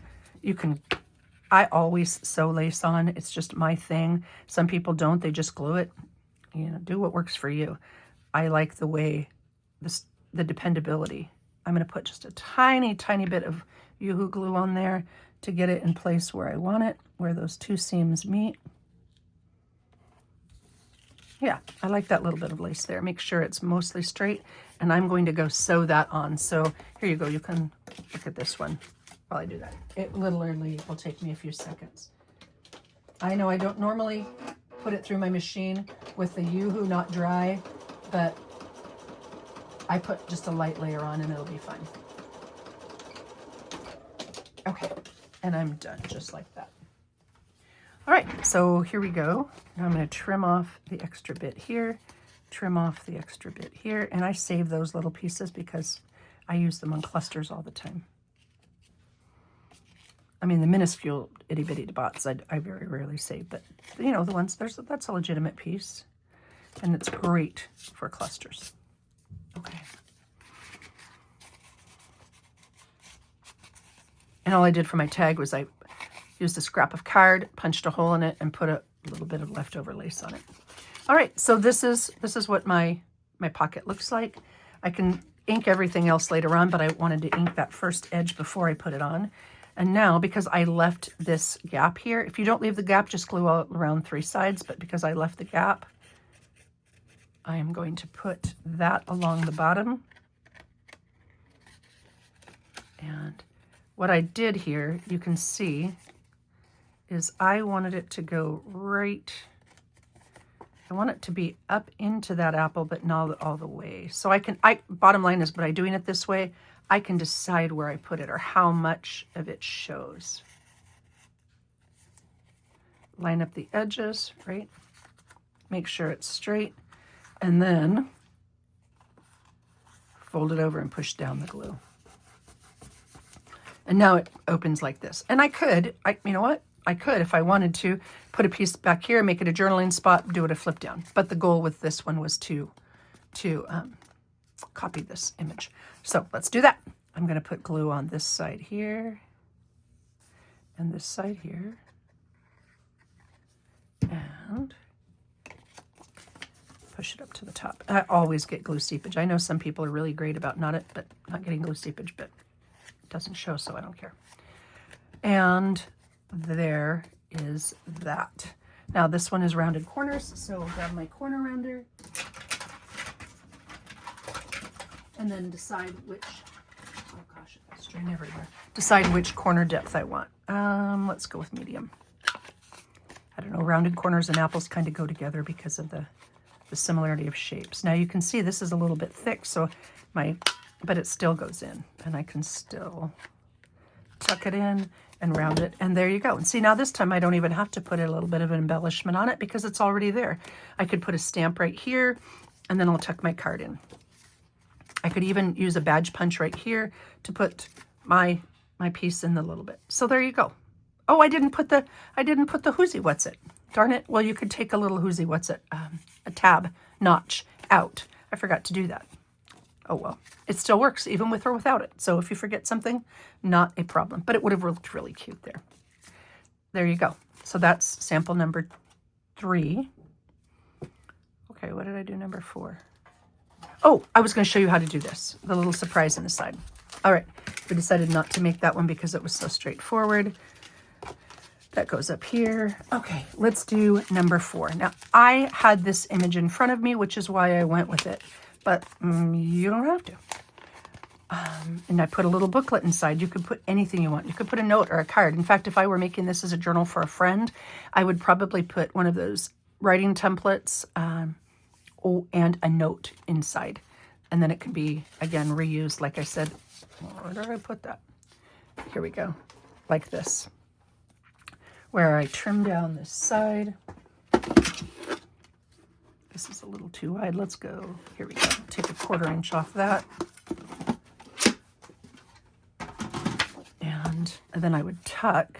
I always sew lace on. It's just my thing. Some people don't, they just glue it. Do what works for you. I like the way the dependability. I'm going to put just a tiny, tiny bit of Yoo-hoo glue on there to get it in place where I want it, where those two seams meet. Yeah, I like that little bit of lace there. Make sure it's mostly straight, and I'm going to go sew that on. So here you go. You can look at this one while I do that. It literally will take me a few seconds. I know I don't normally put it through my machine with the Yoo-hoo not dry, but I put just a light layer on and it'll be fine. Okay, and I'm done just like that. All right, so here we go. Now I'm going to trim off the extra bit here trim off the extra bit here, and I save those little pieces because I use them on clusters all the time. I mean, the minuscule itty-bitty dots I very rarely save, but you know, the ones, that's a legitimate piece, and it's great for clusters. Okay. And all I did for my tag was I used a scrap of card, punched a hole in it, and put a little bit of leftover lace on it. All right, so this is what my pocket looks like. I can ink everything else later on, but I wanted to ink that first edge before I put it on. And now, because I left this gap here, if you don't leave the gap, just glue all around 3 sides, but because I left the gap, I am going to put that along the bottom. And what I did here, you can see, is I wanted it to go right, I want it to be up into that apple, but not all the way. So bottom line is, by doing it this way, I can decide where I put it or how much of it shows. Line up the edges, right? Make sure it's straight, and then fold it over and push down the glue. And now it opens like this. And you know what? I could, if I wanted to, put a piece back here, make it a journaling spot, do it a flip down. But the goal with this one was to copy this image. So let's do that. I'm going to put glue on this side here and this side here. And push it up to the top. I always get glue seepage. I know some people are really great about not getting glue seepage, but it doesn't show, so I don't care. And there is that. Now this one is rounded corners, so I'll grab my corner rounder and then decide which, oh gosh, it's string everywhere. Decide which corner depth I want. Let's go with medium. I don't know, rounded corners and apples kind of go together because of the similarity of shapes. Now you can see this is a little bit thick, but it still goes in, and I can still tuck it in and round it, and there you go. And see, now this time I don't even have to put a little bit of an embellishment on it because it's already there. I could put a stamp right here, and then I'll tuck my card in. I could even use a badge punch right here to put my piece in a little bit. So there you go. Oh, I didn't put the whoosy what's it. Darn it. Well, you could take a little whoosy what's it, a tab notch out. I forgot to do that. Oh well, it still works even with or without it. So if you forget something, not a problem, but it would have looked really cute there. There you go. So that's sample number 3. Okay, what did I do number 4? Oh, I was going to show you how to do this, the little surprise on the side. All right, we decided not to make that one because it was so straightforward. That goes up here. Okay, let's do number 4. Now, I had this image in front of me, which is why I went with it. But you don't have to. And I put a little booklet inside. You could put anything you want. You could put a note or a card. In fact, if I were making this as a journal for a friend, I would probably put one of those writing templates and a note inside. And then it can be, again, reused, like I said. Where did I put that? Here we go. Like this. Where I trim down this side. This is a little too wide. Let's go. Here we go. Take a 1/4 inch off that. And then I would tuck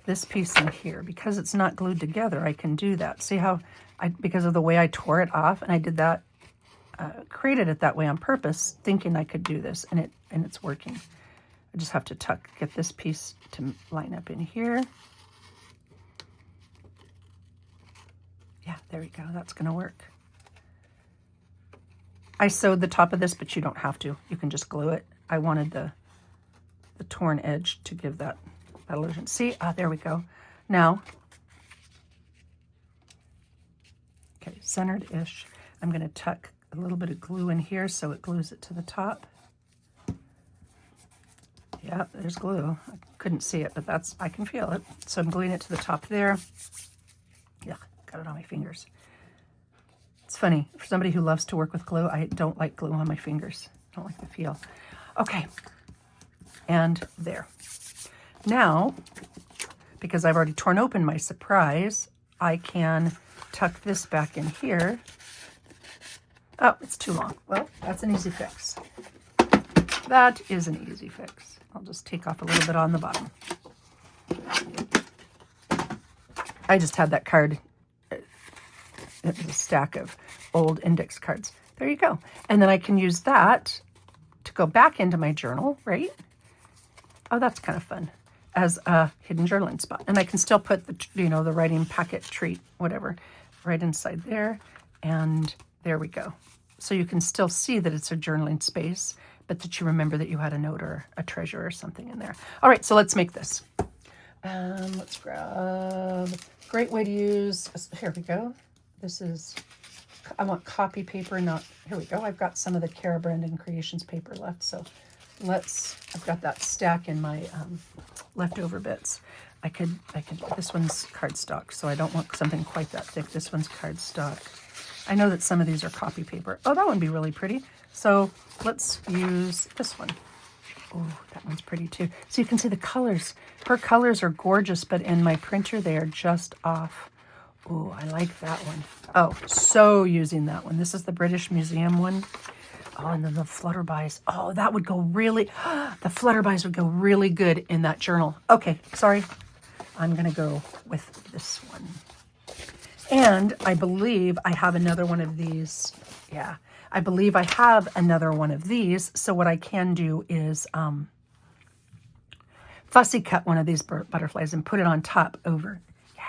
this piece in here. Because it's not glued together, I can do that. See how, because of the way I tore it off, and I did that, created it that way on purpose, thinking I could do this, and it's working. I just have to get this piece to line up in here. Yeah, there we go. That's going to work. I sewed the top of this, but you don't have to. You can just glue it. I wanted the torn edge to give that illusion. See? There we go. Now, okay, centered-ish. I'm going to tuck a little bit of glue in here so it glues it to the top. Yeah, there's glue. I couldn't see it, but I can feel it. So I'm gluing it to the top there. Yeah, got it on my fingers. It's funny, for somebody who loves to work with glue, I don't like glue on my fingers. I don't like the feel. Okay, and there. Now, because I've already torn open my surprise, I can tuck this back in here. Oh, it's too long. Well, that's an easy fix. That is an easy fix. I'll just take off a little bit on the bottom. I just had that card. It was a stack of old index cards. There you go. And then I can use that to go back into my journal, right? Oh, that's kind of fun, as a hidden journaling spot. And I can still put the, you know, the writing packet treat, whatever, right inside there. And there we go. So you can still see that it's a journaling space, but that you remember that you had a note or a treasure or something in there. All right, so let's make this. Let's grab, great way to use, here we go. This is, I want copy paper, not, here we go. I've got some of the Cara Brandon Creations paper left, so I've got that stack in my leftover bits. I could, this one's cardstock, so I don't want something quite that thick. This one's cardstock. I know that some of these are copy paper. Oh, that would be really pretty. So let's use this one. Oh, that one's pretty too. So you can see the colors. Her colors are gorgeous, but in my printer, they are just off. Oh, I like that one. Oh, so using that one. This is the British Museum one. Oh, and then the flutterbys. Oh, that would go really, the flutterbys would go really good in that journal. Okay, sorry. I'm going to go with this one. And I believe I have another one of these. Yeah, I believe I have another one of these. So what I can do is fussy cut one of these butterflies and put it on top over. Yeah.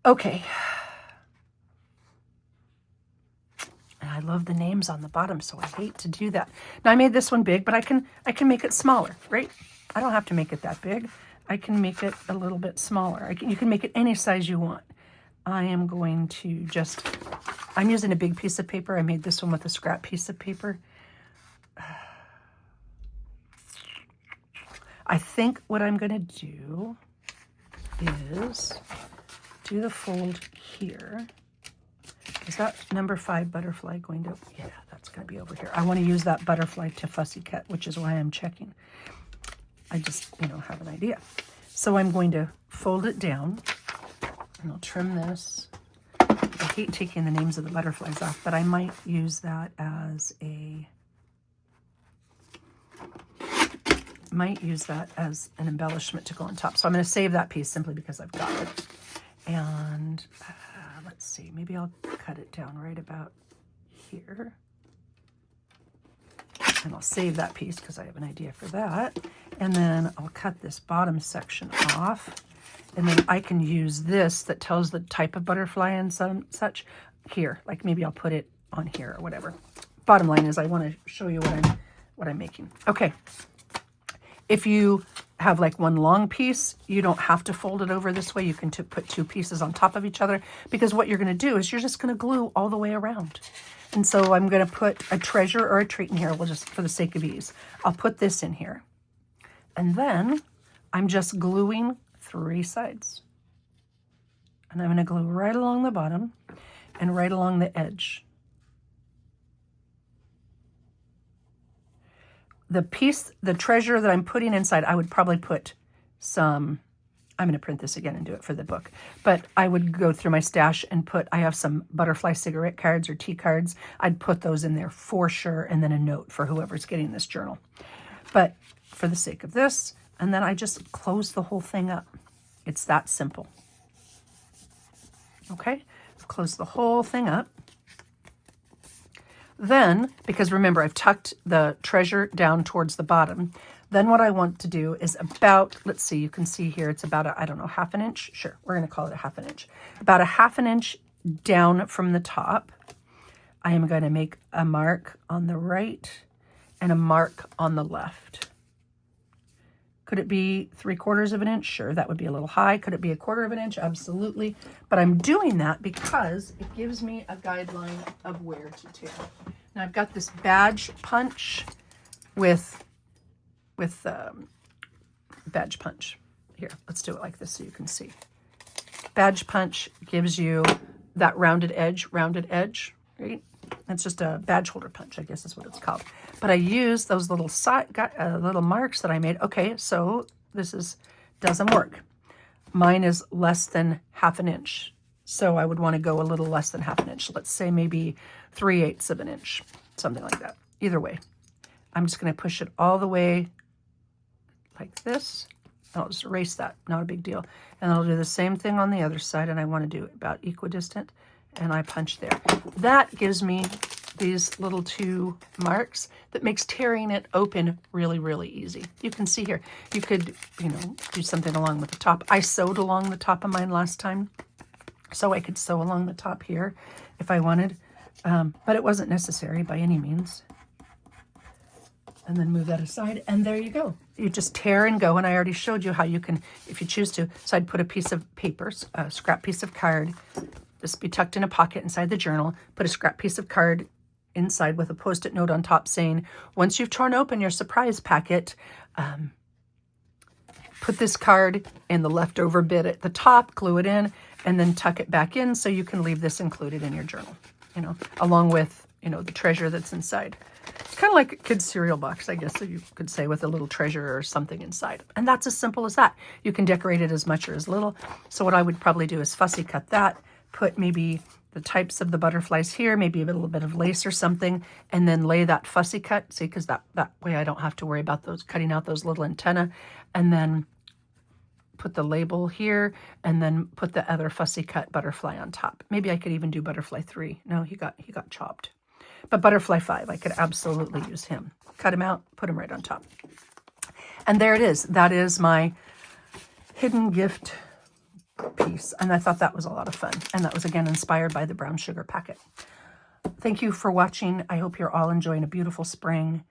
Okay. And I love the names on the bottom, so I hate to do that. Now I made this one big, but I can make it smaller, right? I don't have to make it that big. I can make it a little bit smaller. You can make it any size you want. I am going to just, I'm using a big piece of paper. I made this one with a scrap piece of paper. I think what I'm going to do is do the fold here. Is that number 5 butterfly going to, yeah, that's going to be over here. I want to use that butterfly to fussy cut, which is why I'm checking. I just, have an idea. So I'm going to fold it down, and I'll trim this. I hate taking the names of the butterflies off, but I might use that as an embellishment to go on top. So I'm going to save that piece simply because I've got it. And let's see, maybe I'll cut it down right about here. And I'll save that piece because I have an idea for that. And then I'll cut this bottom section off. And then I can use this that tells the type of butterfly and such here. Like maybe I'll put it on here or whatever. Bottom line is I want to show you what I'm making. Okay. If you have like one long piece, you don't have to fold it over this way. You can put 2 pieces on top of each other, because what you're going to do is you're just going to glue all the way around. And so I'm going to put a treasure or a treat in here. We'll just, for the sake of ease, I'll put this in here. And then I'm just gluing 3 sides. And I'm going to glue right along the bottom and right along the edge. The piece, the treasure that I'm putting inside, I would probably put some, I'm going to print this again and do it for the book, but I would go through my stash and I have some butterfly cigarette cards or tea cards. I'd put those in there for sure, and then a note for whoever's getting this journal. But for the sake of this, and then I just close the whole thing up. It's that simple. Okay, I've closed the whole thing up. Then, because remember, I've tucked the treasure down towards the bottom, then what I want to do is about, let's see, you can see here, it's about, I don't know, 1/2 inch. Sure, we're going to call it 1/2 inch. About 1/2 inch down from the top, I am going to make a mark on the right and a mark on the left. Could it be 3/4 of an inch? Sure, that would be a little high. Could it be 1/4 of an inch? Absolutely. But I'm doing that because it gives me a guideline of where to take. Now I've got this badge punch with badge punch. Here, let's do it like this so you can see. Badge punch gives you that rounded edge, right? It's just a badge holder punch, I guess is what it's called. But I use those little little marks that I made. Okay, so this doesn't work. Mine is less than 1/2 inch. So I would want to go a little less than 1/2 inch. Let's say maybe 3/8 of an inch, something like that. Either way, I'm just going to push it all the way like this. I'll just erase that, not a big deal. And I'll do the same thing on the other side, and I want to do it about equidistant, and I punch there. That gives me these little 2 marks that makes tearing it open really, really easy. You can see here, you could, you know, do something along with the top. I sewed along the top of mine last time, so I could sew along the top here if I wanted, but it wasn't necessary by any means. And then move that aside, and there you go. You just tear and go, and I already showed you how you can, if you choose to. So I'd put a piece of paper, a scrap piece of card, this be tucked in a pocket inside the journal, put a scrap piece of card inside with a Post-it note on top saying, once you've torn open your surprise packet, put this card in the leftover bit at the top, glue it in, and then tuck it back in so you can leave this included in your journal, you know, along with, you know, the treasure that's inside. It's kind of like a kid's cereal box, I guess, so you could say, with a little treasure or something inside. And that's as simple as that. You can decorate it as much or as little. So what I would probably do is fussy cut that, put maybe the types of the butterflies here, maybe a little bit of lace or something, and then lay that fussy cut, see, because that way I don't have to worry about those, cutting out those little antennae, and then put the label here, and then put the other fussy cut butterfly on top. Maybe I could even do butterfly 3. No, he got chopped. But butterfly 5, I could absolutely use him. Cut him out, put him right on top. And there it is. That is my hidden gift piece. And I thought that was a lot of fun. And that was, again, inspired by the brown sugar packet. Thank you for watching. I hope you're all enjoying a beautiful spring.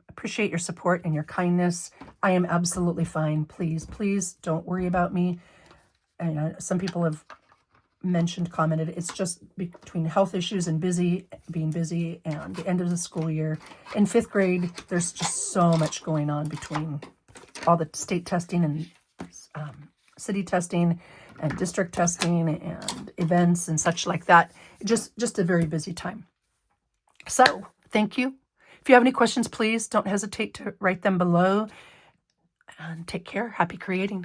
Appreciate your support and your kindness. I am absolutely fine. Please, please don't worry about me. And some people have commented, it's just between health issues and being busy and the end of the school year. In 5th grade, there's just so much going on between all the state testing and city testing and district testing and events and such like that. Just a very busy time. So thank you. If you have any questions, please don't hesitate to write them below, and take care. Happy creating.